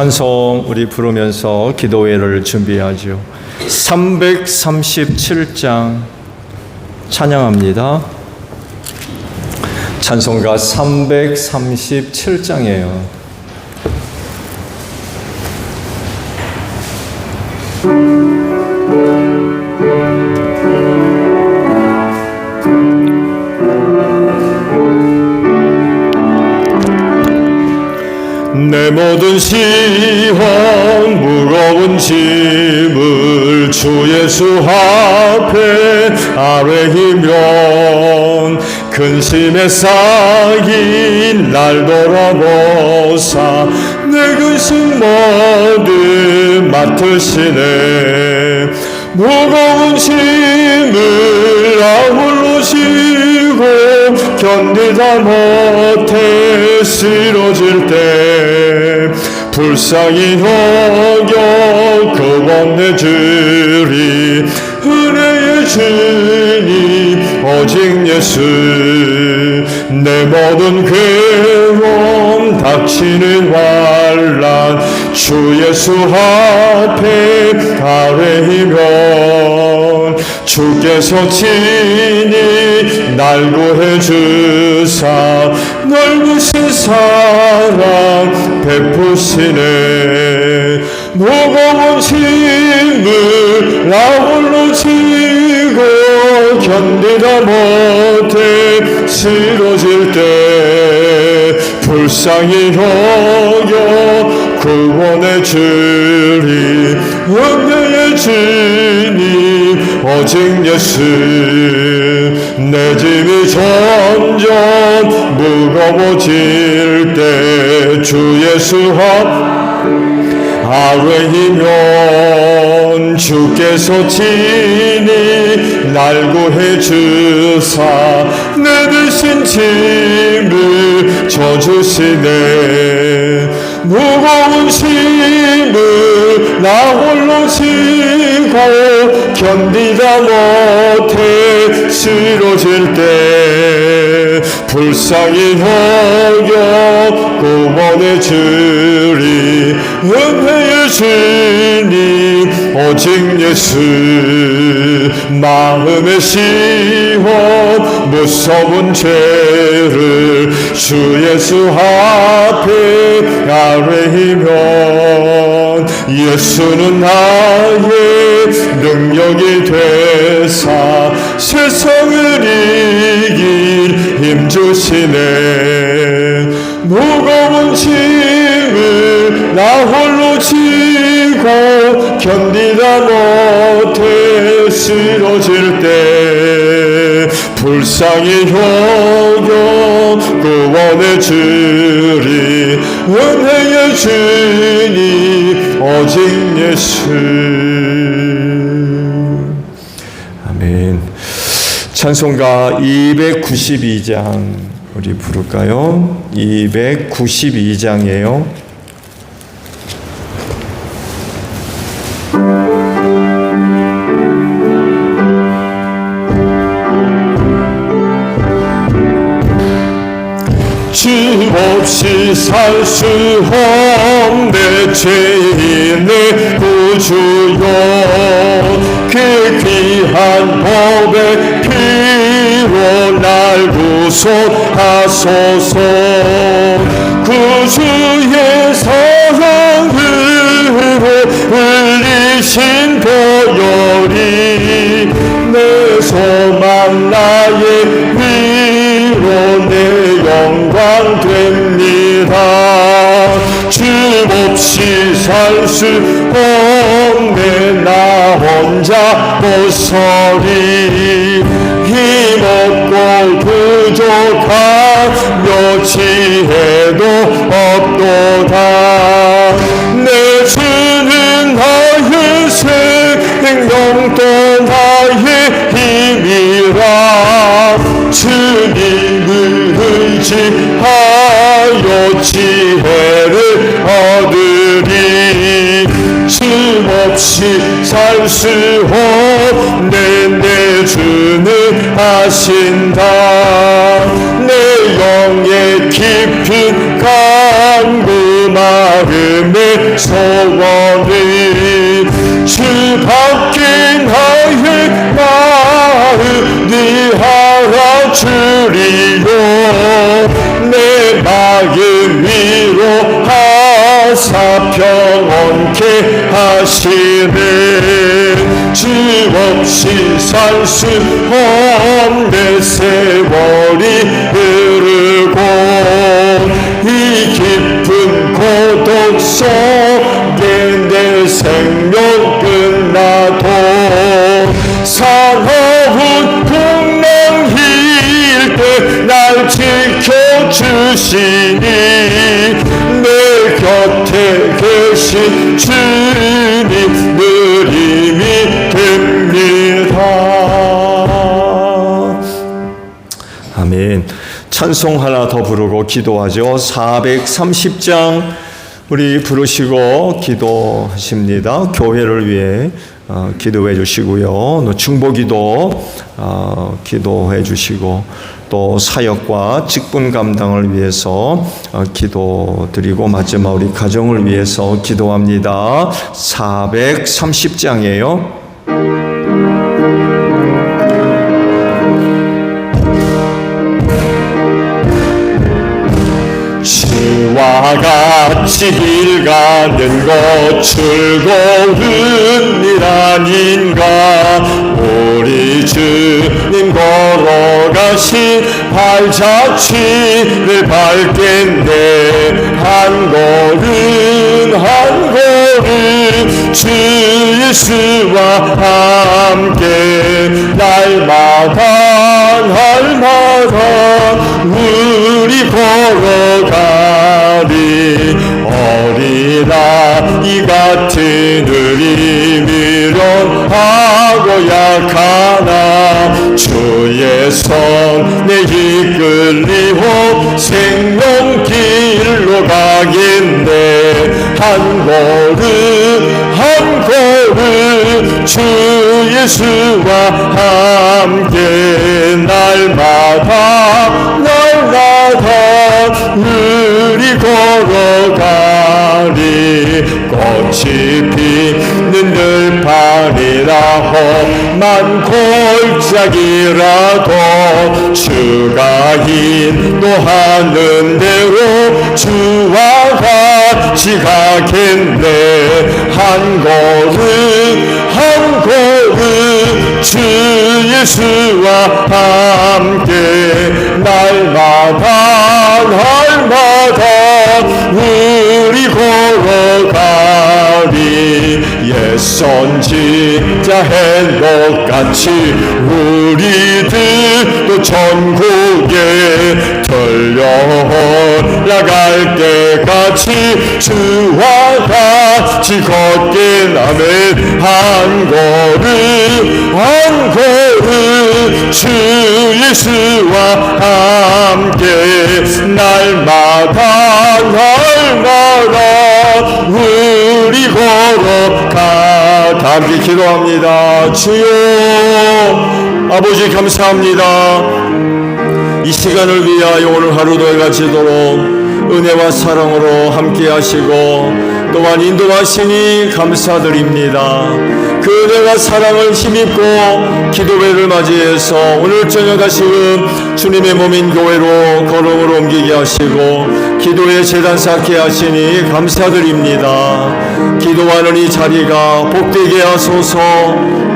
찬송 우리 부르면서 기도회를 준비하죠. 337장 찬양합니다. 찬송가 337장이에요. 내 모든 시험 무거운 짐을 주 예수 앞에 아뢰이면 근심에 쌓인 날 돌아보사 내 근심 모두 맡으시네. 무거운 짐을 아울러 지고 견디다 못해 쓰러질 때 불쌍히 여겨 구원해주리. 은혜의 주님 오직 예수. 내 모든 괴로움 닥치는 환난 주 예수 앞에 아뢰이면 주께서 친히 날 구해주사 넓으신 사랑 베푸시네. 무거운 짐을 나 홀로 지고 견디다 못해 쓰러질 때 불쌍히 여겨 구원해 주리. 은혜의 주님 오직 예수. 내 짐이 점점 무거워질 때 주 예수 앞 아뢰이면 주께서 친히 날 구해주사 내 대신 짐을 져주시네. 무거운 짐을 나 홀로 지고 견디다 못해 쓰러질 때 불쌍히 여겨 구원해 주리. 은혜의 주님 오직 예수. 마음의 시험 무서운 죄를 주 예수 앞에 아뢰이면 예수는 나의 능력이 되사 세상을 이길 힘 주시네. 무거운 짐을 나 홀로 지고 견디다 못해 쓰러질 때 불쌍히 여겨 구원해 주리. 은혜의 주님 오직 예수. 아멘. 찬송가 292장 우리 부를까요? 292장이에요. 주 없이 살 수 없네. 죄인의 구주여 그 귀한 법의 피로 날 구속하소서. 구주의 사랑으로 흘리신 보혈이 내 소망 나의 위로 내 영광 됩니다. 주 없이 살 수 없네. 나 혼자 못서리. 힘없고 부족하며 지혜도 없도다. 내 주는 나의 생명 또 나의 힘이라. 주님을 의지하여 지혜를 얻으리. 주 없이 살 수 없네. 내 주는 하신다. 내 영의 깊은 간구 마음에 소원을 주 밖에 나의 마음 네 알아주리요 내 마음 위로하사 평온케 하시네 주 없이 살 수 없는 세월이 흐르고 이 깊은 고독 속에 내 생명 끝나도 사나운 풍랑일 때 날 지켜주시니 내 곁에 계신 주님 늘 힘이 됩니다. 아멘. 찬송 하나 더 부르고 기도하죠. 430장 우리 부르시고 기도하십니다. 교회를 위해 기도해 주시고요. 중보기도 기도해 주시고 또 사역과 직분 감당을 위해서 기도드리고 마지막 우리 가정을 위해서 기도합니다. 430장이에요. 주와 같이 길 가는 것 즐거운 일 아닌가 우리 주님 걸어가신 발자취를 밟겠네 한 걸음 한 걸음 주 예수와 함께 날마다 우리 걸어가리 어린아이 같은 우리 미련하고 약하나 주의 손에 이끌리고 생명길로 가겠네 한 걸음 한 걸음 주 예수와 함께 날마다 우리 걸어가리 꽃이 피는 들판이라 험한 골짜기라도 주가 인도하는 대로 주와 같이 가겠네 한 걸음 한 걸음 주 예수와 함께 날마다 우리 걸어가리 옛선 진짜 행복같이 우리들도 전국에 들려나갈 때같이 주와 같이 걷게 나면 한 걸음 주 예수와 함께 날마다 우리 걸어가 다 함께 기도합니다. 주여 아버지 감사합니다. 이 시간을 위하여 오늘 하루도 해가 지도록 은혜와 사랑으로 함께 하시고 또한 인도하시니 감사드립니다. 그 은혜와 사랑을 힘입고 기도회를 맞이해서 오늘 저녁 다시금 주님의 몸인 교회로 걸음으로 옮기게 하시고 기도의 재단 쌓게 하시니 감사드립니다. 기도하는 이 자리가 복되게 하소서.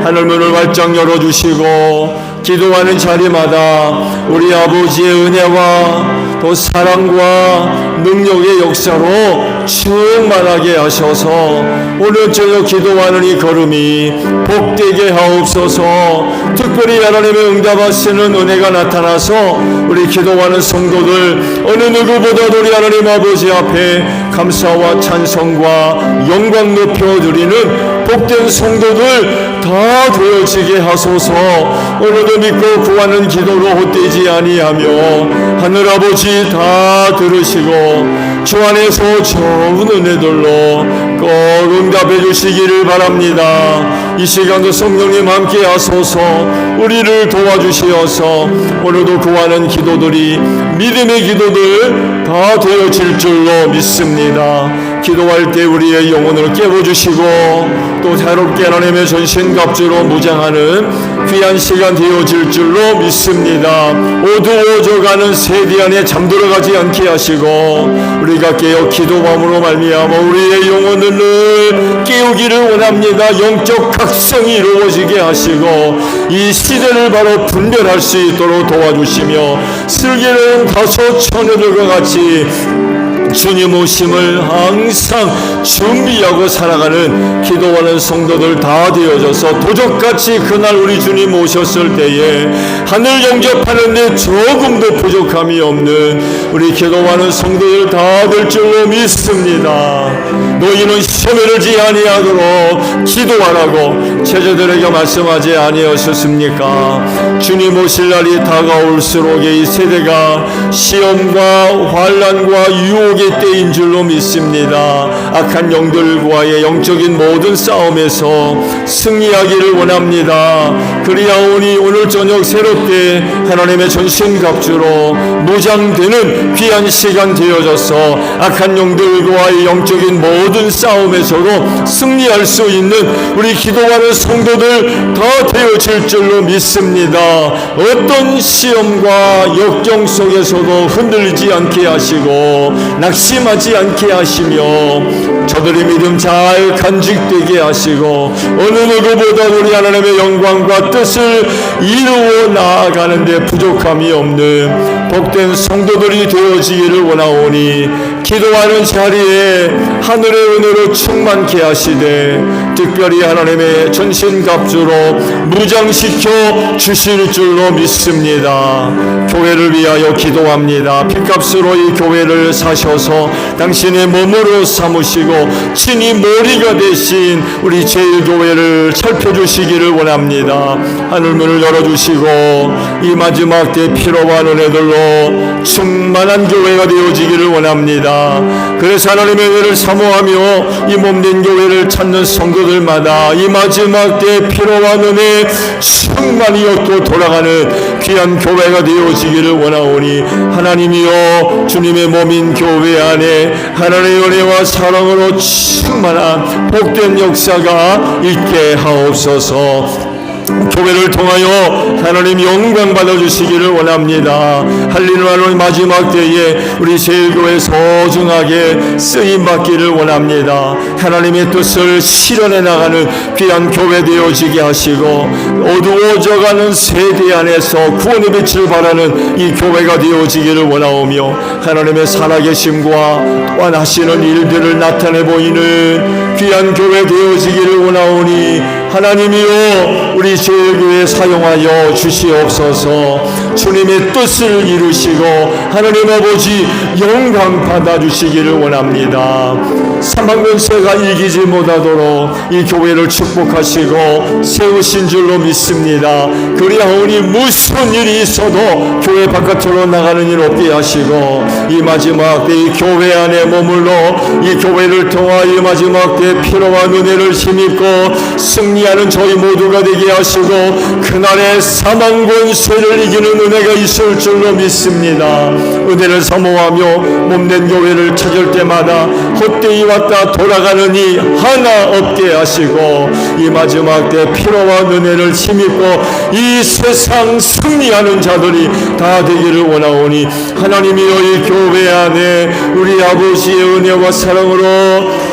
하늘문을 활짝 열어주시고 기도하는 자리마다 우리 아버지의 은혜와 또 사랑과 능력의 역사로 충만하게 하셔서 오늘 저녁 기도하는 이 걸음이 복되게 하옵소서. 특별히 하나님의 응답하시는 은혜가 나타나서 우리 기도하는 성도들 어느 누구보다도 우리 하나님 아버지 앞에 감사와 찬송과 영광 높여드리는 복된 성도들 다 되어지게 하소서. 오늘도 믿고 구하는 기도로 헛되지 아니하며 하늘아버지 다 들으시고 주 안에서 좋은 은혜들로 꼭 응답해 주시기를 바랍니다. 이 시간도 성령님 함께 하소서. 우리를 도와주시어서 오늘도 구하는 기도들이 믿음의 기도들 다 되어질 줄로 믿습니다. 기도할 때 우리의 영혼을 깨워주시고 또 새롭게 하나님의 전신갑주로 무장하는 귀한 시간 되어질 줄로 믿습니다. 어두워져가는 세대 안에 잠들어가지 않게 하시고 우리가 깨어 기도함으로 말미암아 우리의 영혼을 늘 깨우기를 원합니다. 영적 각성이 이루어지게 하시고 이 시대를 바로 분별할 수 있도록 도와주시며 슬기로운 다섯 처녀들과 같이 주님 오심을 항상 준비하고 살아가는 기도하는 성도들 다 되어져서 도적같이 그날 우리 주님 오셨을 때에 하늘 영접하는데 조금도 부족함이 없는 우리 기도하는 성도들 다 될 줄로 믿습니다. 너희는 시험에 들지 아니하도록 기도하라고 제자들에게 말씀하지 아니하셨습니까? 주님 오실 날이 다가올수록 이 세대가 시험과 환난과 유혹의 때인 줄로 믿습니다. 악한 영들과의 영적인 모든 싸움에서 승리하기를 원합니다. 그리하오니 오늘 저녁 새롭게 하나님의 전신갑주로 무장되는 귀한 시간 되어져서 악한 영들과의 영적인 모든 싸움에서도 승리할 수 있는 우리 기도하는 성도들 다 되어질 줄로 믿습니다. 어떤 시험과 역경 속에서도 흔들리지 않게 하시고 낙심하지 않게 하시며 저들의 믿음 잘 간직되게 하시고 어느 누구보다 우리 하나님의 영광과 뜻을 이루어 나아가는데 부족함이 없는 복된 성도들이 되어지기를 원하오니 기도하는 자리에 하늘의 은혜로 충만케 하시되 특별히 하나님의 전신갑주로 무장시켜 주실 줄로 믿습니다. 교회를 위하여 기도합니다. 핏값으로 이 교회를 사셔서 당신의 몸으로 삼으시고 친히 머리가 되신 우리 제일교회를 살펴주시기를 원합니다. 하늘문을 열어주시고 이 마지막 때 피로와 은혜들로 충만한 교회가 되어지기를 원합니다. 그래서 하나님의 은혜를 사모하며 이 몸된 교회를 찾는 성도들마다 이 마지막 때 피로와 은혜 충만히 얻고 돌아가는 귀한 교회가 되어지기를 원하오니 하나님이여 주님의 몸인 교회 안에 하나님의 은혜와 사랑으로 충만한 복된 역사가 있게 하옵소서. 교회를 통하여 하나님 영광 받아주시기를 원합니다. 할렐루야. 마지막 때에 우리 제일교회 소중하게 쓰임받기를 원합니다. 하나님의 뜻을 실현해 나가는 귀한 교회 되어지게 하시고 어두워져가는 세대 안에서 구원의 빛을 발하는 이 교회가 되어지기를 원하오며 하나님의 살아계심과 또한 하시는 일들을 나타내 보이는 귀한 교회 되어지기를 원하오니 하나님이여 우리 제일교회 사용하여 주시옵소서. 주님의 뜻을 이루시고 하나님 아버지 영광 받아주시기를 원합니다. 사망권세가 이기지 못하도록 이 교회를 축복하시고 세우신 줄로 믿습니다. 그리하오니 무슨 일이 있어도 교회 바깥으로 나가는 일 없게 하시고 이 마지막 때 이 교회 안에 머물러 이 교회를 통하여 마지막 때 피로와 은혜를 힘입고 승리하는 저희 모두가 되게 하시고 그날의 사망권세를 이기는 은혜가 있을 줄로 믿습니다. 은혜를 사모하며 몸된 교회를 찾을 때마다 헛되이 왔다 돌아가는 이 하나 없게 하시고 이 마지막 때 피로와 은혜를 힘입고 이 세상 승리하는 자들이 다 되기를 원하오니 하나님이여 이 교회 안에 우리 아버지의 은혜와 사랑으로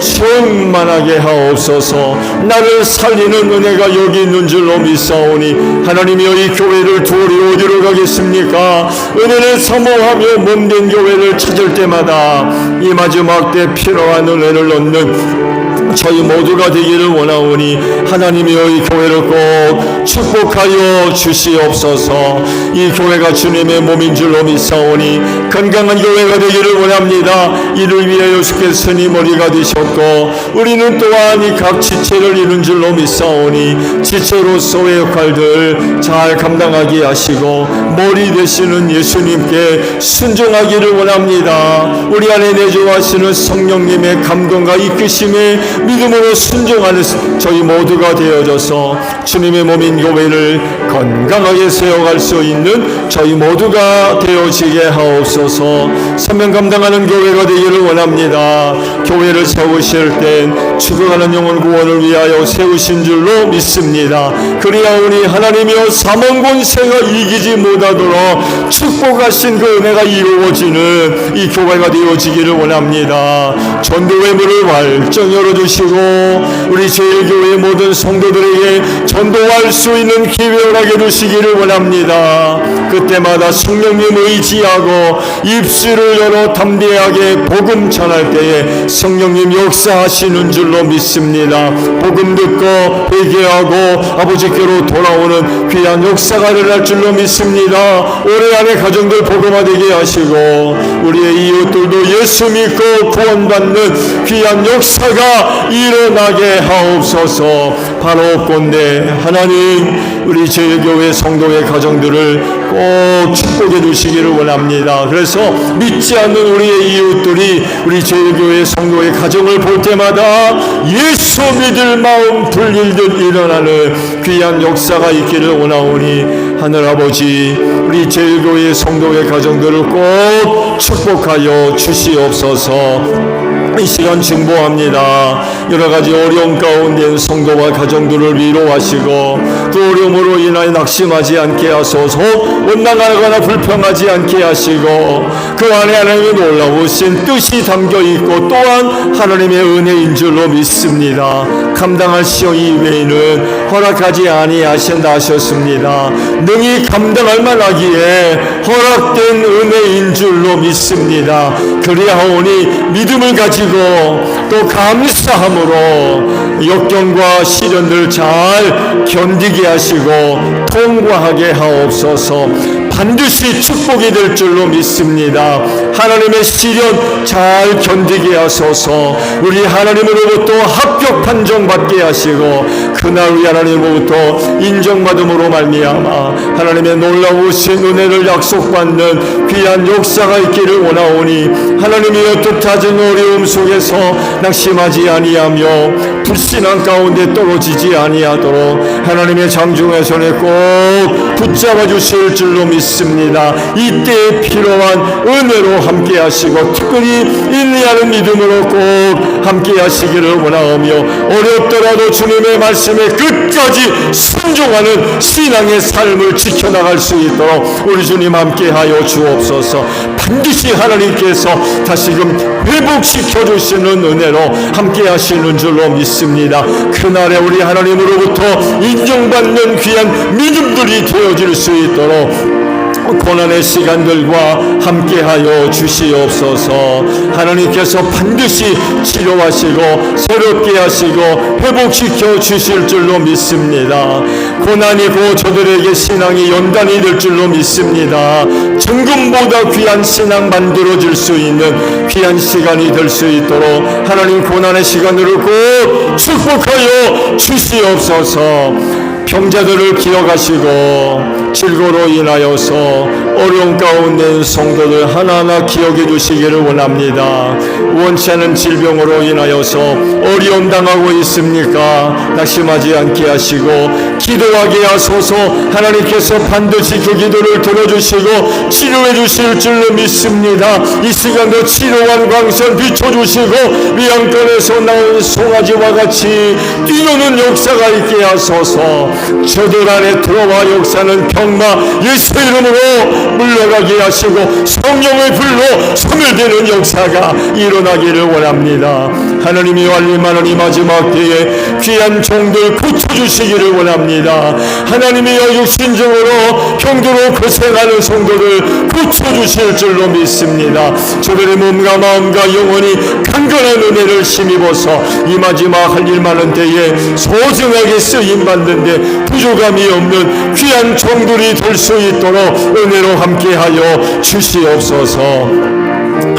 충만하게 하옵소서. 나를 살리는 은혜가 여기 있는 줄로 믿사오니 하나님이여 이 교회를 두어리 어디로 가겠습니까? 은혜를 사모하며 몸된 교회를 찾을 때마다 이 마지막 때 필요한 은혜를 얻는 저희 모두가 되기를 원하오니 하나님이여 이 교회를 꼭 축복하여 주시옵소서. 이 교회가 주님의 몸인 줄로 믿사오니 건강한 교회가 되기를 원합니다. 이를 위하여 예수께서 머리가 되셨고 우리는 또한 이 각 지체를 이룬 줄로 믿사오니 지체로서의 역할들 잘 감당하게 하시고 머리 되시는 예수님께 순종하기를 원합니다. 우리 안에 내주하시는 성령님의 감동과 이끄심에 믿음으로 순종하는 저희 모두가 되어져서 주님의 몸인 교회를 건강하게 세워갈 수 있는 저희 모두가 되어지게 하옵소서. 사명 감당하는 교회가 되기를 원합니다. 교회를 세우실 땐 죽어가는 영혼 구원을 위하여 세우신 줄로 믿습니다. 그리하오니 하나님이여 사망 권세가 이기지 못하도록 축복하신 그 은혜가 이루어지는 이 교회가 되어지기를 원합니다. 전도의 문을 활짝 열어주시고 우리 제일교회 모든 성도들에게 전도할 수 있는 기회를 하게 해주시기를 원합니다. 그때마다 성령님 의지하고 입술을 열어 담대하게 복음 전할 때에 성령님 역사하시는 줄로 믿습니다. 복음 듣고 회개하고 아버지께로 돌아오는 귀한 역사가 일어날 줄로 믿습니다. 올해 안에 가정들 복음화되게 하시고 우리의 이웃들도 예수 믿고 구원받는 귀한 역사가 일어나게 하옵소서. 바로 꼰대 하나님 우리 제일교회 성도의 가정들을 꼭 축복해 주시기를 원합니다. 그래서 믿지 않는 우리의 이웃들이 우리 제일교회 성도의 가정을 볼 때마다 예수 믿을 마음 불일듯 일어나는 귀한 역사가 있기를 원하오니 하늘아버지 우리 제일교회 성도의 가정들을 꼭 축복하여 주시옵소서. 이 시간 증보합니다. 여러가지 어려움 가운데 성도와 가정들을 위로하시고 그 어려움으로 인하여 낙심하지 않게 하소서. 원망하거나 불평하지 않게 하시고 그 안에 하나님의 놀라우신 뜻이 담겨있고 또한 하나님의 은혜인 줄로 믿습니다. 감당할 시험 이외에는 허락하지 아니하신다 하셨습니다. 능히 감당할 만하기에 허락된 은혜인 줄로 믿습니다. 그리하오니 믿음을 가지고 또 감사함으로 역경과 시련을 잘 견디게 하시고 통과하게 하옵소서. 반드시 축복이 될 줄로 믿습니다. 하나님의 시련 잘 견디게 하소서. 우리 하나님으로부터 합격 판정 받게 하시고 그날 우리 하나님으로부터 인정받음으로 말미암아 하나님의 놀라우신 은혜를 약속받는 귀한 역사가 있기를 원하오니 하나님이여 뜻하진 어려움 속에서 낙심하지 아니하며 불신앙 가운데 떨어지지 아니하도록 하나님의 장중의 손에 꼭 붙잡아 주실 줄로 믿습니다. 이때에 필요한 은혜로 함께 하시고 특별히 인내하는 믿음으로 꼭 함께 하시기를 원하오며 어렵더라도 주님의 말씀에 끝까지 순종하는 신앙의 삶을 지켜나갈 수 있도록 우리 주님 함께 하여 주옵소서. 반드시 하나님께서 다시금 회복시켜 주시는 은혜로 함께 하시는 줄로 믿습니다. 그날에 우리 하나님으로부터 인정받는 귀한 믿음들이 되어질 수 있도록 고난의 시간들과 함께하여 주시옵소서. 하나님께서 반드시 치료하시고 새롭게 하시고 회복시켜 주실 줄로 믿습니다. 고난이 고 저들에게 신앙이 연단이 될 줄로 믿습니다. 정금보다 귀한 신앙 만들어질 수 있는 귀한 시간이 될 수 있도록 하나님 고난의 시간으로 꼭 축복하여 주시옵소서. 병자들을 기억하시고 질고로 인하여서 어려운 가운데 있는 성도들 하나하나 기억해 주시기를 원합니다. 원치 않은 질병으로 인하여서 어려움 당하고 있습니까? 낙심하지 않게 하시고 기도하게 하소서. 하나님께서 반드시 그 기도를 들어주시고 치료해 주실 줄로 믿습니다. 이 시간도 치료한 광선 비춰주시고 위양권에서 나온 송아지와 같이 뛰노는 역사가 있게 하소서. 저들 안에 들어와 역사는 병마 예수 이름으로 물러가게 하시고 성령의 불로 소멸되는 역사가 일어나기를 원합니다. 하나님이 알릴만한 이 마지막 때에 귀한 종들 고쳐주시기를 원합니다. 하나님이 육신적으로 병도로 고생하는 성도를 고쳐주실 줄로 믿습니다. 저들의 몸과 마음과 영혼이 강건한 은혜를 힘입어서 이 마지막 할 일 많은 때에 소중하게 쓰임받는데 부족함이 없는 귀한 종들이 될 수 있도록 은혜로 함께하여 주시옵소서.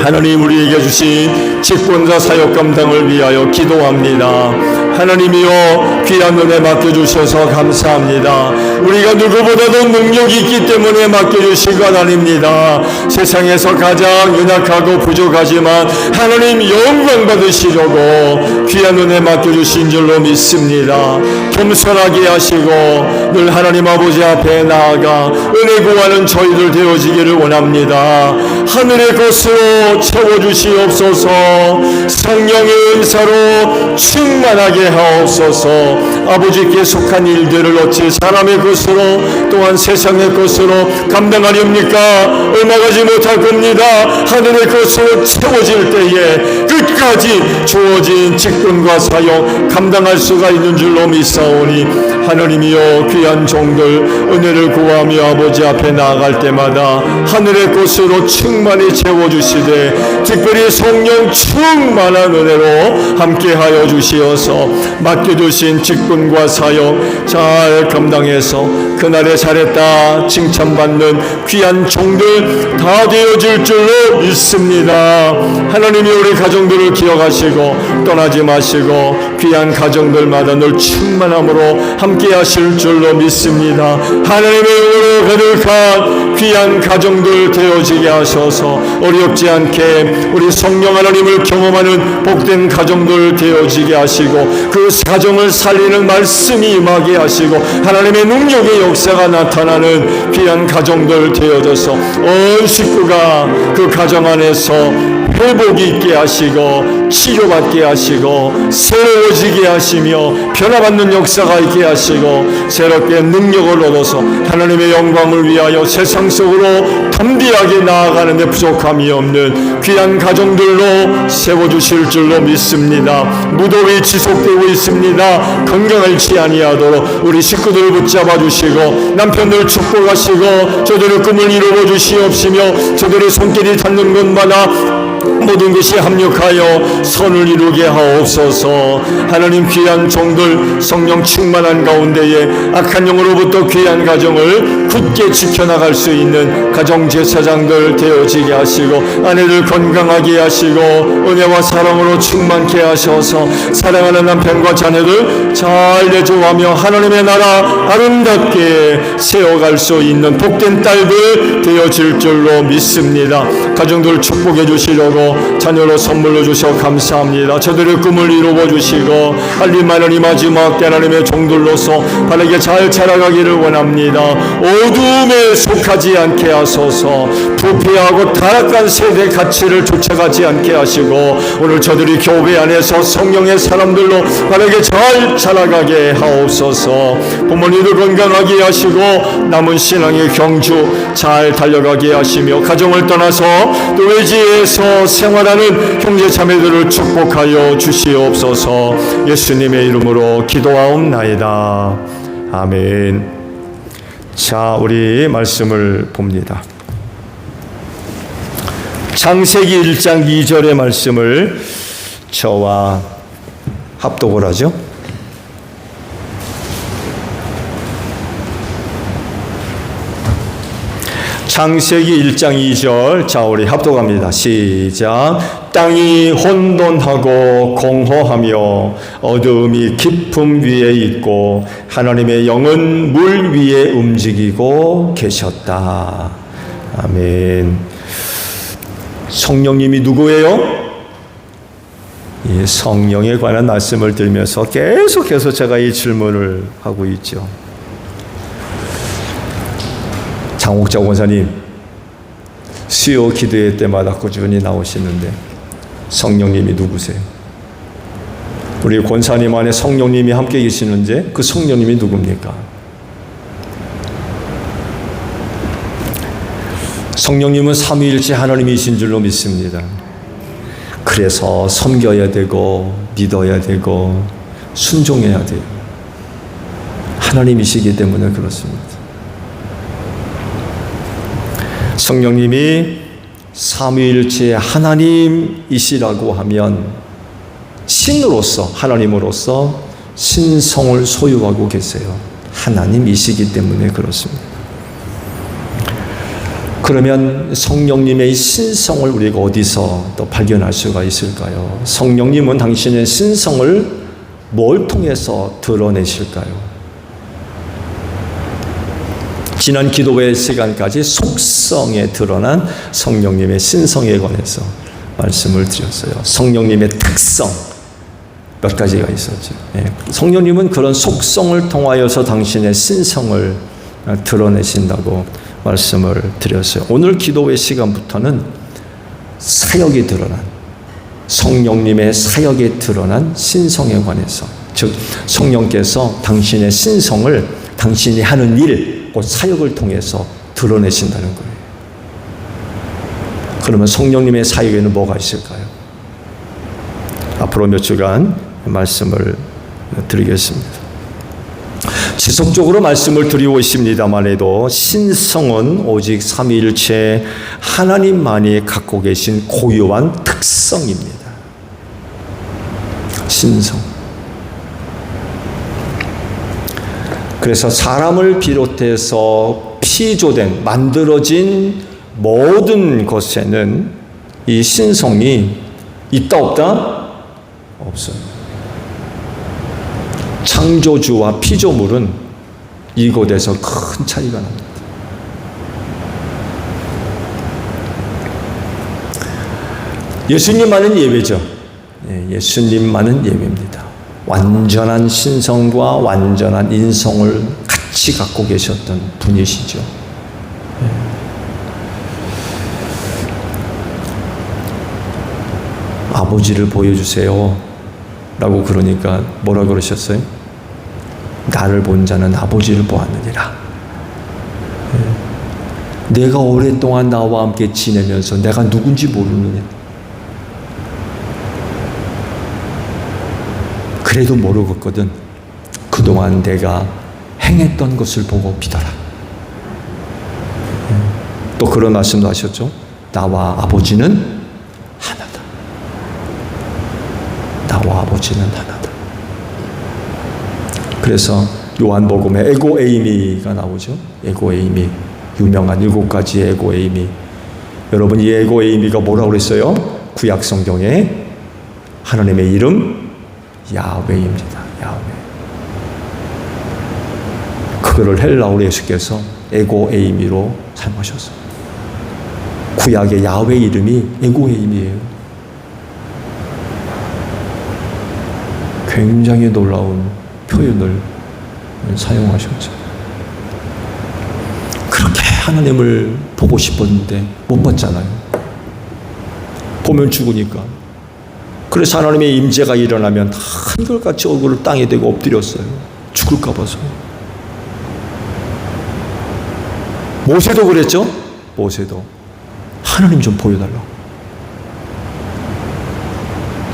하나님 우리에게 주신 직분자 사역 감당을 위하여 기도합니다. 하나님이여 귀한 은혜 맡겨주셔서 감사합니다. 우리가 누구보다도 능력이 있기 때문에 맡겨주신 것 아닙니다. 세상에서 가장 연약하고 부족하지만 하나님 영광 받으시려고 귀한 은혜 맡겨주신 줄로 믿습니다. 겸손하게 하시고 늘 하나님 아버지 앞에 나아가 은혜 구하는 저희들 되어지기를 원합니다. 하늘의 것으로 채워주시옵소서. 성령의 은사로 충만하게 하옵소서. 아버지께 속한 일들을 어찌 사람의 것으로 또한 세상의 것으로 감당하렵니까? 얼마 가지 못할 겁니다. 하늘의 것으로 채워질 때에 끝까지 주어진 직분과 사역 감당할 수가 있는 줄로 믿사오니 하나님이여 귀한 종들 은혜를 구하며 아버지 앞에 나아갈 때마다 하늘의 것으로 충만히 채워주시되 특별히 성령 충만한 은혜로 함께하여 주시어서 맡겨주신 직분과 사역 잘 감당해서 그날에 잘했다 칭찬받는 귀한 종들 다 되어질 줄로 믿습니다. 하나님이 우리 가정들을 기억하시고 떠나지 마시고 귀한 가정들마다 늘 충만함으로 함께 하실 줄로 믿습니다. 하나님의 영으로 가득한 귀한 가정들 되어지게 하셔서 어렵지 않게 우리 성령 하나님을 경험하는 복된 가정들 되어지게 하시고 그 가정을 살리는 말씀이 임하게 하시고 하나님의 능력의 역사가 나타나는 귀한 가정들 되어져서 온 식구가 그 가정 안에서 회복이 있게 하시고 치료받게 하시고 새로워지게 하시며 변화받는 역사가 있게 하시고 새롭게 능력을 얻어서 하나님의 영광을 위하여 세상 속으로 담대하게 나아가는 데 부족함이 없는 귀한 가정들로 세워주실 줄로 믿습니다. 무더위 지속되고 있습니다. 건강을치 아니하도록 우리 식구들을 붙잡아 주시고 남편들 축복하시고 저들의 꿈을 이루어 주시옵시며 저들의 손길이 닿는 곳마다 모든 것이 합력하여 선을 이루게 하옵소서. 하나님 귀한 종들 성령 충만한 가운데에 악한 영으로부터 귀한 가정을 굳게 지켜나갈 수 있는 가정제사장들 되어지게 하시고 아내들 건강하게 하시고 은혜와 사랑으로 충만케 하셔서 사랑하는 남편과 자녀들 잘 내조하며 하나님의 나라 아름답게 세워갈 수 있는 복된 딸들 되어질 줄로 믿습니다. 가정들 축복해 주시려고 자녀로 선물로 주셔 감사합니다. 저들의 꿈을 이루어 주시고 할일만은 이 마지막 때 하나님의 종들로서 바르게 잘 자라가기를 원합니다. 어둠에 속하지 않게 하소서. 부패하고 타락한 세대 가치를 쫓아가지 않게 하시고 오늘 저들이 교회 안에서 성령의 사람들로 바르게 잘 자라가게 하옵소서. 부모님들 건강하게 하시고 남은 신앙의 경주 잘 달려가게 하시며 가정을 떠나서 또 외지에서 생활하는 형제 자매들을 축복하여 주시옵소서. 예수님의 이름으로 기도하옵나이다. 아멘. 자, 우리 말씀을 봅니다. 창세기 1장 2절의 말씀을 저와 합독을 하죠. 창세기 1장 2절. 자, 우리 합독합니다. 시작. 땅이 혼돈하고 공허하며 어두움이 깊음 위에 있고 하나님의 영은 물 위에 움직이고 계셨다. 아멘. 성령님이 누구예요? 이 성령에 관한 말씀을 들으면서 계속해서 제가 이 질문을 하고 있죠. 장옥자 권사님 수요 기도회 때마다 꾸준히 나오시는데 성령님이 누구세요? 우리 권사님 안에 성령님이 함께 계시는데 그 성령님이 누굽니까? 성령님은 삼위일체 하나님이신 줄로 믿습니다. 그래서 섬겨야 되고 믿어야 되고 순종해야 돼요. 하나님이시기 때문에 그렇습니다. 성령님이 삼위일체의 하나님이시라고 하면 신으로서 하나님으로서 신성을 소유하고 계세요. 하나님이시기 때문에 그렇습니다. 그러면 성령님의 신성을 우리가 어디서 또 발견할 수가 있을까요? 성령님은 당신의 신성을 뭘 통해서 드러내실까요? 지난 기도회 시간까지 속성에 드러난 성령님의 신성에 관해서 말씀을 드렸어요. 성령님의 특성 몇 가지가 있었죠. 성령님은 그런 속성을 통하여서 당신의 신성을 드러내신다고 말씀을 드렸어요. 오늘 기도회 시간부터는 사역이 드러난, 성령님의 사역에 드러난 신성에 관해서, 즉 성령께서 당신의 신성을 당신이 하는 일, 곧 사역을 통해서 드러내신다는 거예요. 그러면 성령님의 사역에는 뭐가 있을까요? 앞으로 몇 주간 말씀을 드리겠습니다. 지속적으로 말씀을 드리고 있습니다만 해도 신성은 오직 삼위일체 하나님만이 갖고 계신 고유한 특성입니다. 신성. 그래서 사람을 비롯해서 피조된, 만들어진 모든 것에는 이 신성이 있다 없다? 없어요. 창조주와 피조물은 이곳에서 큰 차이가 납니다. 예수님만은 예외죠. 예수님만은 예외입니다. 완전한 신성과 완전한 인성을 같이 갖고 계셨던 분이시죠. 아버지를 보여주세요 라고 그러니까 뭐라 그러셨어요? 나를 본 자는 아버지를 보았느니라. 내가 오랫동안 나와 함께 지내면서 내가 누군지 모르느냐? 그래도 모르겠거든. 그동안 내가 행했던 것을 보고 믿어라. 또 그런 말씀도 하셨죠. 나와 아버지는 하나다. 나와 아버지는 하나다. 그래서 요한복음에 에고에이미가 나오죠. 에고에이미. 유명한 7가지의 에고에이미. 여러분, 이 에고에이미가 뭐라고 그랬어요? 구약 성경에 하나님의 이름 야훼입니다. 야훼. 그거를 헬라어로 예수께서 에고에이미로 사용하셨어요. 구약의 야훼 이름이 에고에이미예요. 굉장히 놀라운 표현을 사용하셨죠. 그렇게 하나님을 보고 싶었는데 못 봤잖아요. 보면 죽으니까. 그래서 하나님의 임재가 일어나면 한결같이 얼굴을 땅에 대고 엎드렸어요. 죽을까 봐서. 모세도 그랬죠? 모세도 하나님 좀 보여달라고.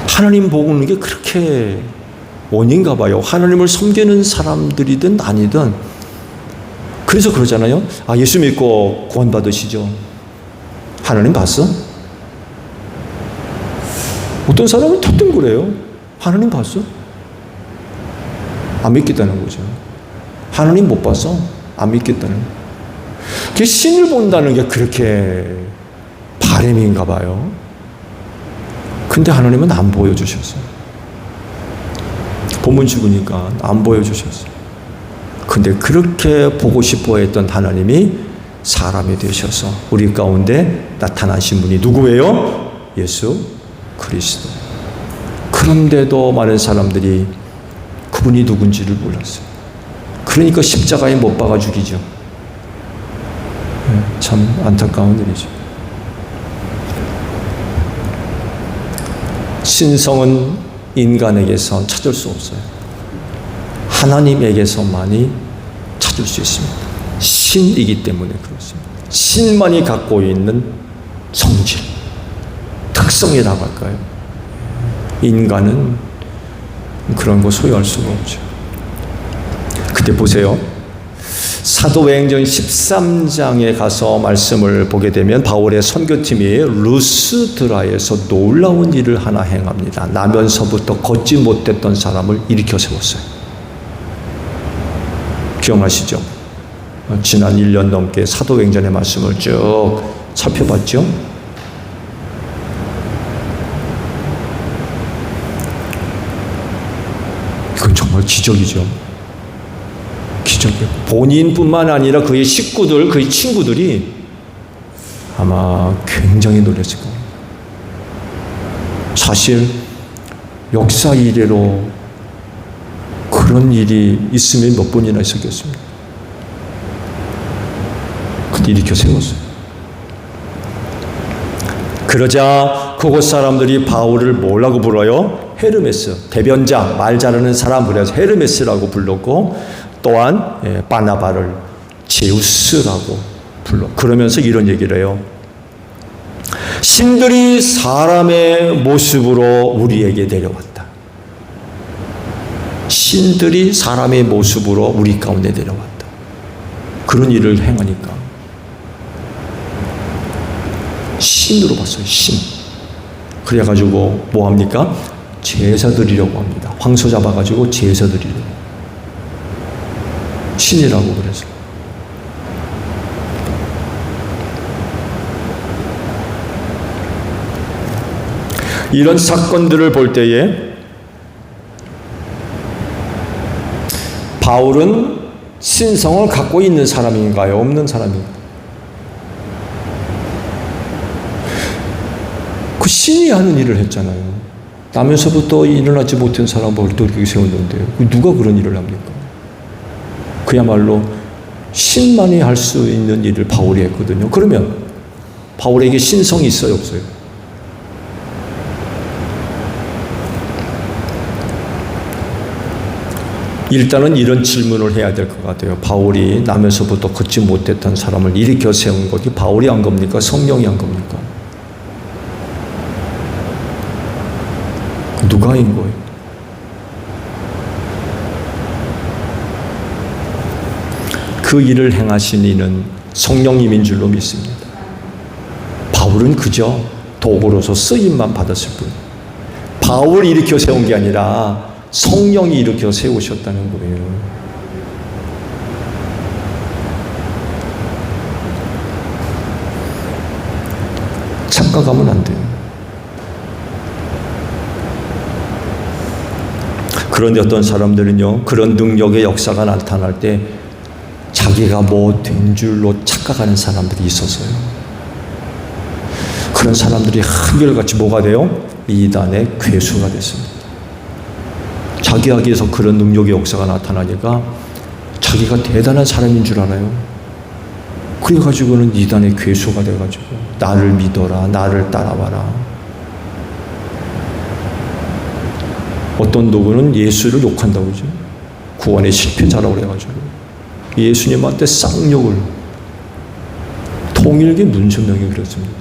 하나님 보는 게 그렇게 원인가 봐요. 하나님을 섬기는 사람들이든 아니든. 그래서 그러잖아요. 아, 예수 믿고 구원 받으시죠. 하나님 봤어? 어떤 사람은 터뜬거려요. 하나님 봤어? 안 믿겠다는 거죠. 하나님 못 봤어? 안 믿겠다는 거예요. 그 신을 본다는 게 그렇게 바람인가 봐요. 근데 하나님은 안 보여주셨어요. 보면 죽으니까 안 보여주셨어요. 근데 그렇게 보고 싶어 했던 하나님이 사람이 되셔서 우리 가운데 나타나신 분이 누구예요? 예수 그리스도. 그런데도 많은 사람들이 그분이 누군지를 몰랐어요. 그러니까 십자가에 못 박아 죽이죠. 참 안타까운 일이죠. 신성은 인간에게서 찾을 수 없어요. 하나님에게서만이 찾을 수 있습니다. 신이기 때문에 그렇습니다. 신만이 갖고 있는 성질, 특성이라고 할까요? 인간은 그런 거 소유할 수가 없죠. 그때 보세요. 사도행전 13장에 가서 말씀을 보게 되면 바울의 선교팀이 루스드라에서 놀라운 일을 하나 행합니다. 나면서부터 걷지 못했던 사람을 일으켜 세웠어요. 기억나시죠? 지난 1년 넘게 사도행전의 말씀을 쭉 살펴봤죠. 정말 기적이죠. 기적이에요. 본인뿐만 아니라 그의 식구들, 그의 친구들이 아마 굉장히 놀랐을 겁니다. 사실 역사 이래로 그런 일이 있으면 몇 번이나 있었겠습니까? 근데 일으켜 세웠어요. 그러자 그곳 사람들이 바울을 뭐라고 불러요? 헤르메스, 대변자, 말 잘하는 사람 그래서 헤르메스라고 불렀고, 또한 바나바를 제우스라고 불러. 그러면서 이런 얘기를 해요. 신들이 사람의 모습으로 우리에게 내려왔다. 신들이 사람의 모습으로 우리 가운데 내려왔다. 그런 일을 행하니까 신으로 봤어요. 신. 그래가지고 뭐 합니까? 제사 드리려고 합니다. 황소 잡아가지고 제사 드리려고. 신이라고 그래서. 이런 사건들을 볼 때에 바울은 신성을 갖고 있는 사람인가요? 없는 사람인가요? 그 신이 하는 일을 했잖아요. 나면서부터 일어나지 못한 사람을 또 이렇게 세웠는데 누가 그런 일을 합니까? 그야말로 신만이 할 수 있는 일을 바울이 했거든요. 그러면 바울에게 신성이 있어요, 없어요? 일단은 이런 질문을 해야 될 것 같아요. 바울이 나면서부터 걷지 못했던 사람을 일으켜 세운 것이 바울이 한 겁니까? 성령이 한 겁니까? 누가 한 거예요? 그 일을 행하신 이는 성령님인 줄로 믿습니다. 바울은 그저 도구로서 쓰임만 받았을 뿐. 바울이 일으켜 세운 게 아니라 성령이 일으켜 세우셨다는 거예요. 착각하면 안 돼요. 그런데 어떤 사람들은요, 그런 능력의 역사가 나타날 때 자기가 뭐 된 줄로 착각하는 사람들이 있었어요. 그런 사람들이 한결같이 뭐가 돼요? 이단의 괴수가 됐습니다. 자기에게서 그런 능력의 역사가 나타나니까 자기가 대단한 사람인 줄 알아요. 그래가지고는 이단의 괴수가 돼가지고 나를 믿어라, 나를 따라와라. 어떤 누구는 예수를 욕한다고 그러죠. 구원의 실패자라고 그래가지고 예수님한테 쌍욕을, 통일교 문선명이 그랬습니다.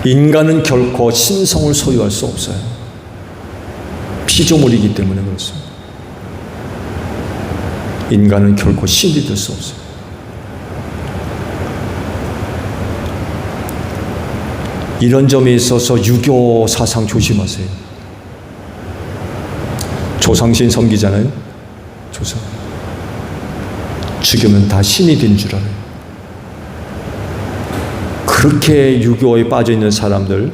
인간은 결코 신성을 소유할 수 없어요. 피조물이기 때문에 그렇습니다. 인간은 결코 신이 될 수 없어요. 이런 점에 있어서 유교 사상 조심하세요. 조상신 섬기잖아요. 조상. 죽으면 다 신이 된 줄 알아요. 그렇게 유교에 빠져 있는 사람들,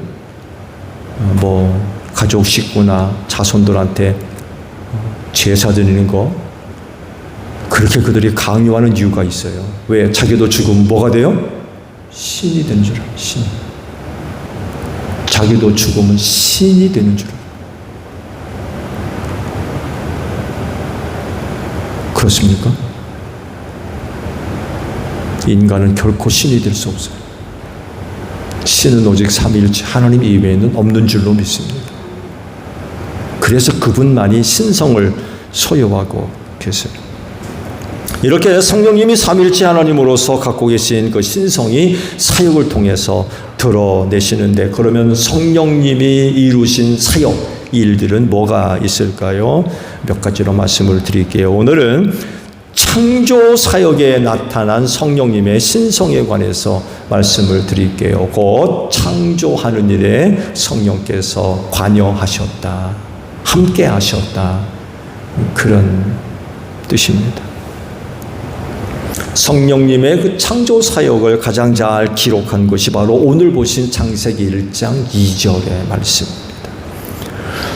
뭐 가족 식구나 자손들한테 제사 드리는 거, 그렇게 그들이 강요하는 이유가 있어요. 왜? 자기도 죽으면 뭐가 돼요? 신이 되는 줄 알아요. 신. 자기도 죽으면 신이 되는 줄 알아요. 그렇습니까? 인간은 결코 신이 될 수 없어요. 신은 오직 삼위일체 하나님 이외에는 없는 줄로 믿습니다. 그래서 그분만이 신성을 소유하고 계세요. 이렇게 성령님이 삼위일체 하나님으로서 갖고 계신 그 신성이 사역을 통해서 드러내시는데, 그러면 성령님이 이루신 사역 일들은 뭐가 있을까요? 몇 가지로 말씀을 드릴게요. 오늘은 창조 사역에 나타난 성령님의 신성에 관해서 말씀을 드릴게요. 곧 창조하는 일에 성령께서 관여하셨다, 함께 하셨다, 그런 뜻입니다. 성령님의 그 창조 사역을 가장 잘 기록한 것이 바로 오늘 보신 창세기 1장 2절의 말씀입니다.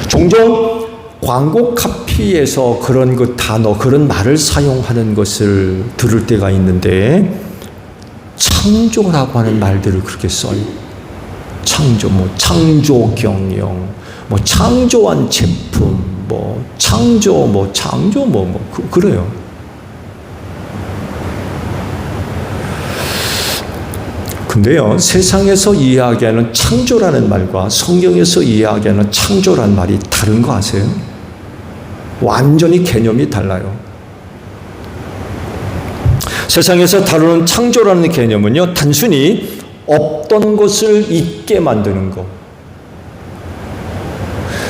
종종 광고 카피에서 그런 그 단어, 그런 말을 사용하는 것을 들을 때가 있는데, 창조라고 하는 말들을 그렇게 써요. 창조, 창조 경영, 창조한 제품, 그래요. 근데요, 세상에서 이야기하는 창조라는 말과 성경에서 이야기하는 창조라는 말이 다른 거 아세요? 완전히 개념이 달라요. 세상에서 다루는 창조라는 개념은요, 단순히 없던 것을 있게 만드는 거,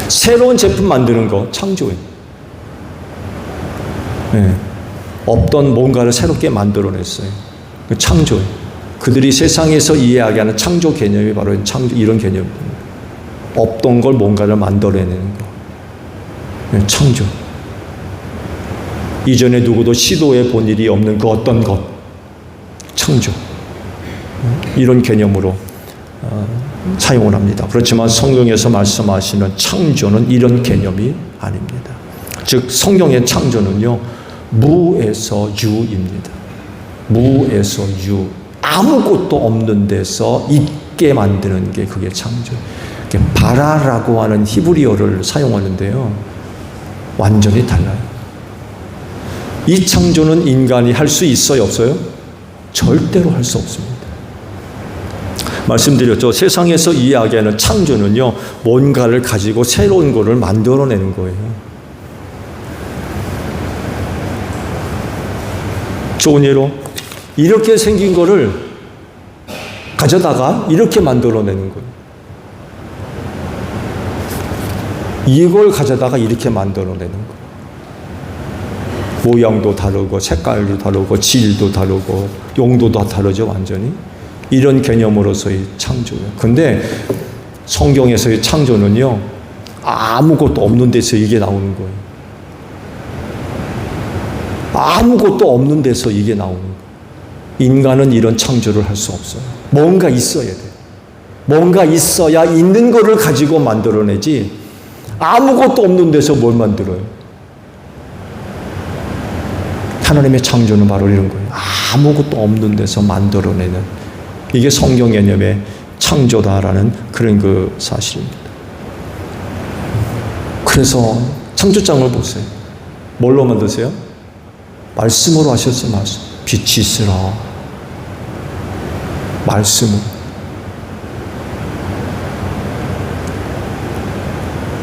새로운 제품 만드는 거, 창조예요. 네. 없던 뭔가를 새롭게 만들어냈어요. 창조예요. 그들이 세상에서 이해하게 창조 개념이 바로 이런 개념입니다. 없던 걸 뭔가를 만들어내는 거. 네, 창조. 이전에 누구도 시도해 본 일이 없는 그 어떤 것. 창조. 이런 개념으로 사용을 합니다. 그렇지만 성경에서 말씀하시는 창조는 이런 개념이 아닙니다. 즉 성경의 창조는요, 무에서 유입니다. 무에서 유. 아무것도 없는 데서 있게 만드는 게 그게 창조. 바라라고 하는 히브리어를 사용하는데요, 완전히 달라요. 이 창조는 인간이 할 수 있어요, 없어요? 절대로 할 수 없습니다. 말씀드렸죠. 세상에서 이야기하는 창조는요, 뭔가를 가지고 새로운 거를 만들어내는 거예요. 좋은 예로, 이렇게 생긴 거를 가져다가 이렇게 만들어내는 거예요. 이걸 가져다가 이렇게 만들어내는 거예요. 모양도 다르고 색깔도 다르고 질도 다르고 용도도 다르죠, 완전히. 이런 개념으로서의 창조예요. 근데 성경에서의 창조는요, 아무것도 없는 데서 이게 나오는 거예요. 아무것도 없는 데서 이게 나오는 거예요. 인간은 이런 창조를 할 수 없어요. 뭔가 있어야 돼요. 뭔가 있어야 있는 거를 가지고 만들어내지, 아무것도 없는 데서 뭘 만들어요? 하나님의 창조는 바로 이런 거예요. 아무것도 없는 데서 만들어내는, 이게 성경 개념의 창조다라는 그런 그 사실입니다. 그래서 창조장을 보세요. 뭘로 만드세요? 말씀으로 하셨어요. 말씀. 빛이 있으라. 말씀으로.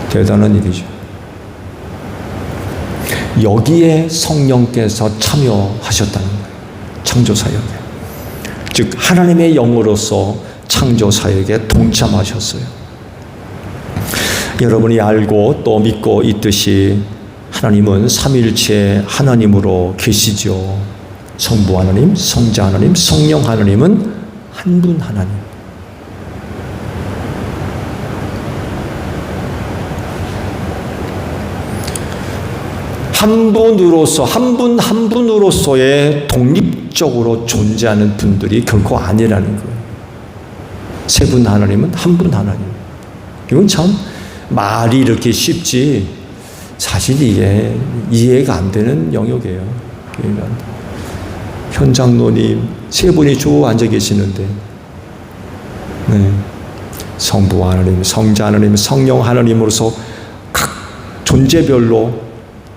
대단한 일이죠. 여기에 성령께서 참여하셨다는 거예요. 창조 사역에. 즉 하나님의 영으로서 창조 사역에 동참하셨어요. 여러분이 알고 또 믿고 있듯이 하나님은 삼위일체 하나님으로 계시죠. 성부 하나님, 성자 하나님, 성령 하나님은 한 분 하나님. 한 분으로서, 한 분으로서의 독립적으로 존재하는 분들이 결코 아니라는 거예요. 세 분 하나님은 한 분 하나님. 이건 참 말이 이렇게 쉽지 사실 이게 이해가 안 되는 영역이에요. 그러니까 현 장로님 세 분이 쭉 앉아 계시는데, 네. 성부 하나님, 성자 하나님, 성령 하나님으로서 각 존재별로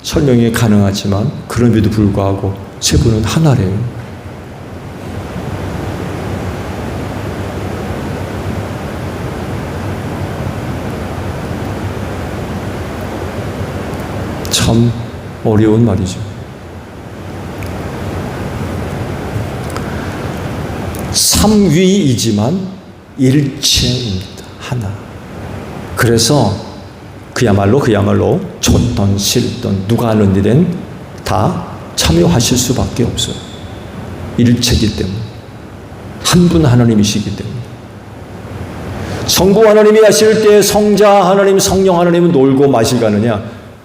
설명이 가능하지만 그럼에도 불구하고 세 분은 하나래요. 참 어려운 말이죠. 삼위이지만 일체입니다. 하나. 그래서 그야말로 좋든 싫든 누가 하는 일엔 다 참여하실 수밖에 없어요. 일체이기 때문에. 한 분 하나님이시기 때문에. 성부 하나님이 하실 때 성자 하나님, 성령 하나님은 놀고 마실 가느냐?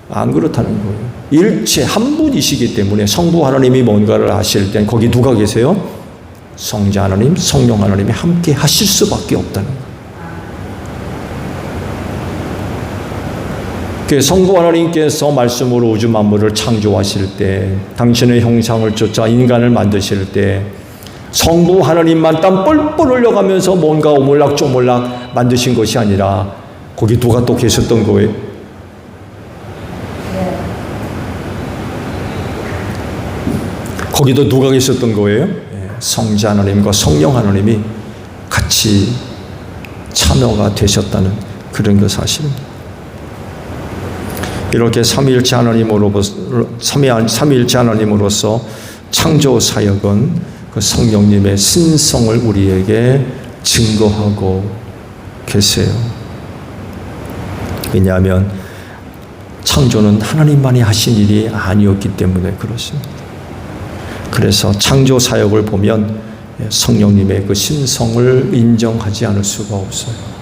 안 그렇다는 거예요. 일체 한 분이시기 때문에 성부 하나님이 뭔가를 하실 땐 거기 누가 계세요? 성자 하나님, 성령 하나님이 함께 하실 수밖에 없다는 거예요. 성부 하나님께서 말씀으로 우주 만물을 창조하실 때, 당신의 형상을 쫓아 인간을 만드실 때 성부 하나님만 땀 뻘뻘 흘려가면서 뭔가 오물락조물락 만드신 것이 아니라 거기 누가 또 계셨던 거예요? 거기도 누가 계셨던 거예요? 성자 하나님과 성령 하나님이 같이 참여가 되셨다는 그런 그 사실입니다. 이렇게 삼위일체 하나님으로서 창조 사역은 그 성령님의 신성을 우리에게 증거하고 계세요. 왜냐하면 창조는 하나님만이 하신 일이 아니었기 때문에 그렇습니다. 그래서 창조 사역을 보면 성령님의 그 신성을 인정하지 않을 수가 없어요.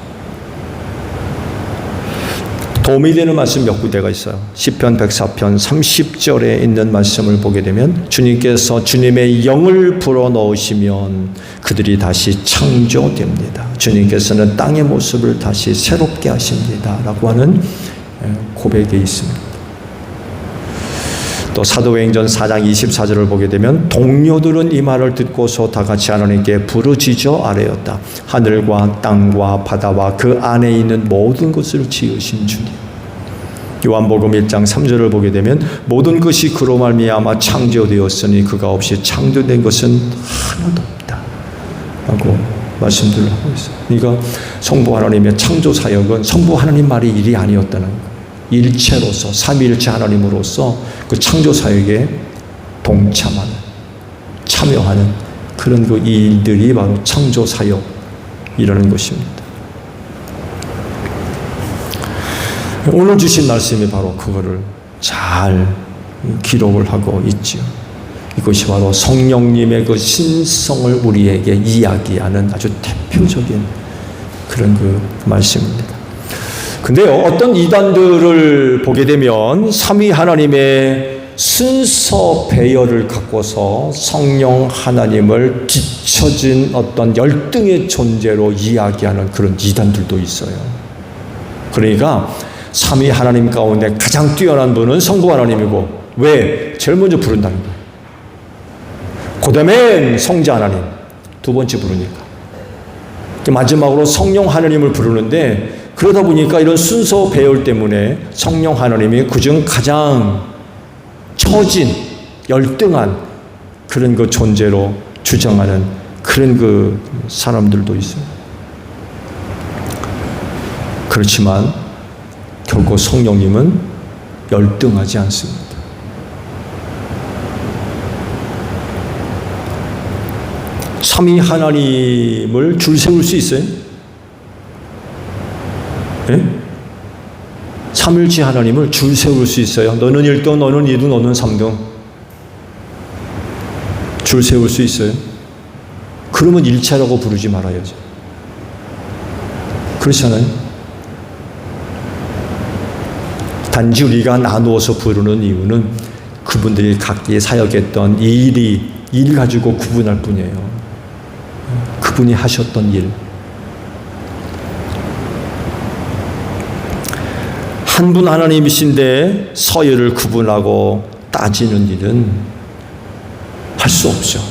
도움이 되는 말씀 몇 구대가 있어요. 시편 104편 30절에 있는 말씀을 보게 되면 주님께서 주님의 영을 불어넣으시면 그들이 다시 창조됩니다. 주님께서는 땅의 모습을 다시 새롭게 하십니다. 라고 하는 고백이 있습니다. 또 사도행전 4장 24절을 보게 되면 동료들은 이 말을 듣고서 다 같이 하나님께 부르짖어 아뢰었다. 하늘과 땅과 바다와 그 안에 있는 모든 것을 지으신 주님. 요한복음 1장 3절을 보게 되면 모든 것이 그로 말미암아 창조되었으니 그가 없이 창조된 것은 하나도 없다. 라고 말씀들을 하고 있어요. 그러니까 성부 하나님의 창조 사역은 성부 하나님 말이 일이 아니었다는 거예요. 일체로서 삼위일체 하나님으로서 그 창조 사역에 동참하는, 참여하는 그런 그 일들이 바로 창조 사역이라는 것입니다. 오늘 주신 말씀이 바로 그거를 잘 기록을 하고 있지요. 이것이 바로 성령님의 그 신성을 우리에게 이야기하는 아주 대표적인 그런 그 말씀입니다. 근데요, 어떤 이단들을 보게 되면 삼위 하나님의 순서 배열을 갖고서 성령 하나님을 뒤처진 어떤 열등의 존재로 이야기하는 그런 이단들도 있어요. 그러니까 삼위 하나님 가운데 가장 뛰어난 분은 성부 하나님이고, 왜? 제일 먼저 부른다는 거예요. 그다음엔 성자 하나님, 두 번째 부르니까. 마지막으로 성령 하나님을 부르는데, 그러다 보니까 이런 순서 배열 때문에 성령 하나님이 그중 가장 처진, 열등한 그런 그 존재로 주장하는 그런 그 사람들도 있습니다. 그렇지만 결코 성령님은 열등하지 않습니다. 삼위 하나님을 줄 세울 수 있어요? 예? 삼일체 하나님을 줄 세울 수 있어요. 너는 1등, 너는 2등, 너는 3등. 줄 세울 수 있어요. 그러면 일체라고 부르지 말아야죠. 그렇잖아요. 단지 우리가 나누어서 부르는 이유는 그분들이 각기 사역했던 일 가지고 구분할 뿐이에요. 그분이 하셨던 일. 한 분 하나님이신데 서열을 구분하고 따지는 일은 할 수 없죠.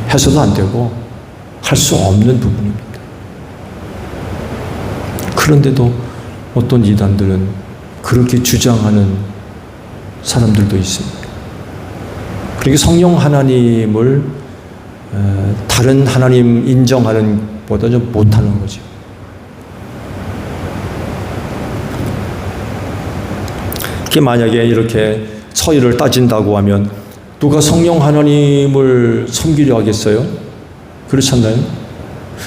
해서도 안 되고 할 수 없는 부분입니다. 그런데도 어떤 이단들은 그렇게 주장하는 사람들도 있습니다. 그러니까 성령 하나님을 다른 하나님 인정하는 보다 좀 못하는 거죠. 만약에 이렇게 서열을 따진다고 하면 누가 성령 하나님을 섬기려 하겠어요? 그렇지 않나요?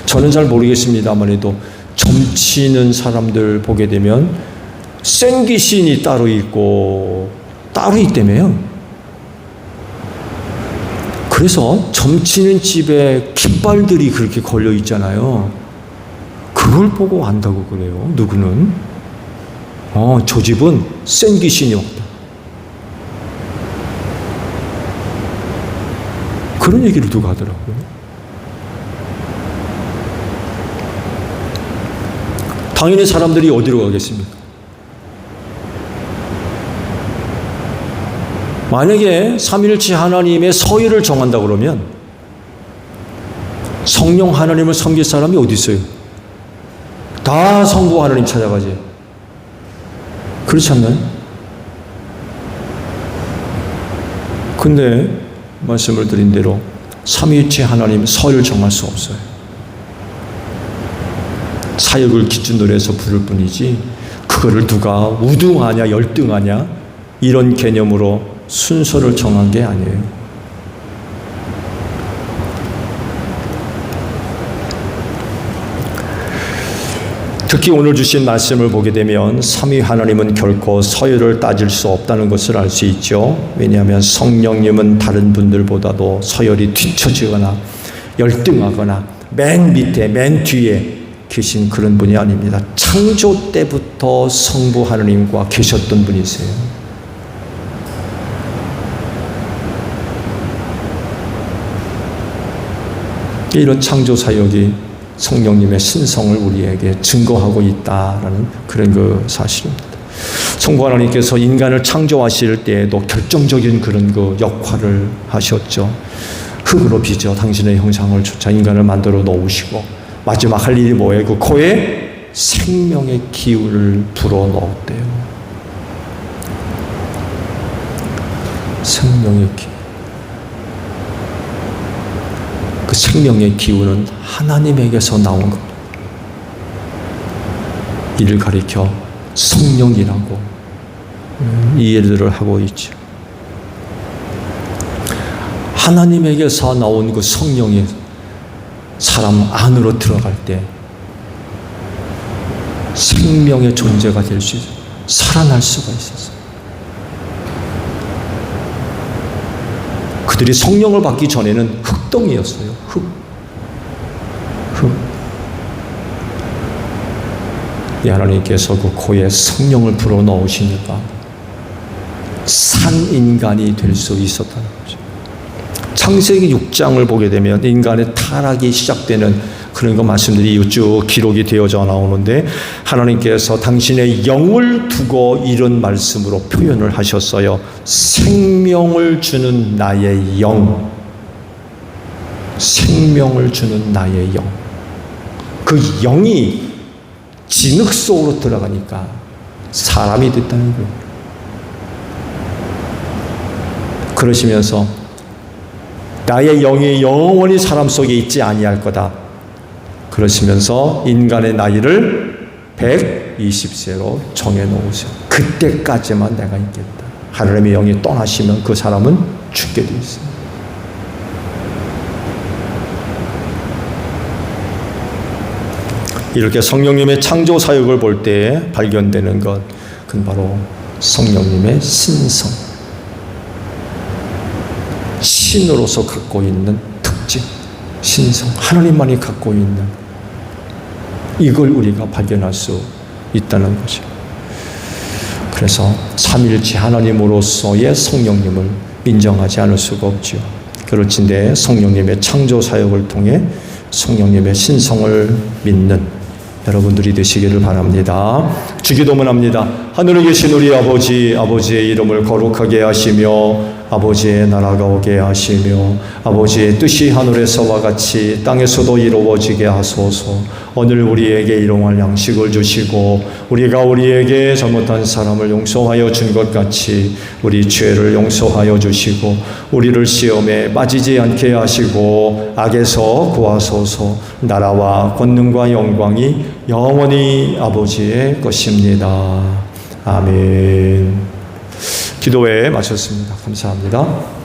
저는 잘 모르겠습니다만에도 점치는 사람들 보게 되면 센 귀신이 따로 있고 따로 있다며요. 그래서 점치는 집에 깃발들이 그렇게 걸려 있잖아요. 그걸 보고 안다고 그래요. 누구는? 저 집은 센 귀신이 없다. 그런 얘기를 누가 하더라고요. 당연히 사람들이 어디로 가겠습니까? 만약에 삼위일체 하나님의 서열을 정한다 그러면 성령 하나님을 섬길 사람이 어디 있어요? 다 성부 하나님 찾아가지. 그렇지 않나요? 근데 말씀을 드린 대로 삼위일체 하나님 서열을 정할 수 없어요. 사역을 기준으로 해서 부를 뿐이지 그거를 누가 우등하냐 열등하냐 이런 개념으로 순서를 정한 게 아니에요. 특히 오늘 주신 말씀을 보게 되면 삼위 하나님은 결코 서열을 따질 수 없다는 것을 알 수 있죠. 왜냐하면 성령님은 다른 분들보다도 서열이 뒤처지거나 열등하거나 맨 밑에 맨 뒤에 계신 그런 분이 아닙니다. 창조 때부터 성부 하나님과 계셨던 분이세요. 이런 창조 사역이 성령님의 신성을 우리에게 증거하고 있다라는 그런 그 사실입니다. 성부 하나님께서 인간을 창조하실 때에도 결정적인 그런 그 역할을 하셨죠. 흙으로 빚어 당신의 형상을 조차 인간을 만들어 놓으시고 마지막 할 일이 뭐예요? 그 코에 생명의 기운을 불어 넣었대요. 생명의 기운. 그 생명의 기운은 하나님에게서 나온 겁니다. 이를 가리켜 성령이라고 이해를 하고 있죠. 하나님에게서 나온 그 성령이 사람 안으로 들어갈 때 생명의 존재가 될 수 있어요. 살아날 수가 있었어요. 그들이 성령을 받기 전에는 흙덩이였어요. 흙. 이 하나님께서 그 코에 성령을 불어 넣으시니까 산 인간이 될 수 있었다는 거죠. 창세기 6장을 보게 되면 인간의 타락이 시작되는 그런 거 말씀들이 쭉 기록이 되어져 나오는데 하나님께서 당신의 영을 두고 이런 말씀으로 표현을 하셨어요. 생명을 주는 나의 영. 생명을 주는 나의 영. 그 영이 진흙 속으로 들어가니까 사람이 됐다는 거예요. 그러시면서 나의 영이 영원히 사람 속에 있지 아니할 거다. 그러시면서 인간의 나이를 120세로 정해놓으세요. 그때까지만 내가 있겠다. 하나님의 영이 떠나시면 그 사람은 죽게 되어 있습니다. 이렇게 성령님의 창조 사역을 볼 때 발견되는 것, 그건 바로 성령님의 신성, 신으로서 갖고 있는 특징, 신성, 하나님만이 갖고 있는 이걸 우리가 발견할 수 있다는 거죠. 그래서 삼위일체 하나님으로서의 성령님을 인정하지 않을 수가 없죠. 그렇진데 성령님의 창조 사역을 통해 성령님의 신성을 믿는 여러분들이 되시기를 바랍니다. 주기도문 합니다. 하늘에 계신 우리 아버지, 아버지의 이름을 거룩하게 하시며 아버지의 나라가 오게 하시며 아버지의 뜻이 하늘에서와 같이 땅에서도 이루어지게 하소서. 오늘 우리에게 일용할 양식을 주시고 우리가 우리에게 잘못한 사람을 용서하여 준 것 같이 우리 죄를 용서하여 주시고 우리를 시험에 빠지지 않게 하시고 악에서 구하소서. 나라와 권능과 영광이 영원히 아버지의 것입니다. 아멘. 기도회 마쳤습니다. 감사합니다.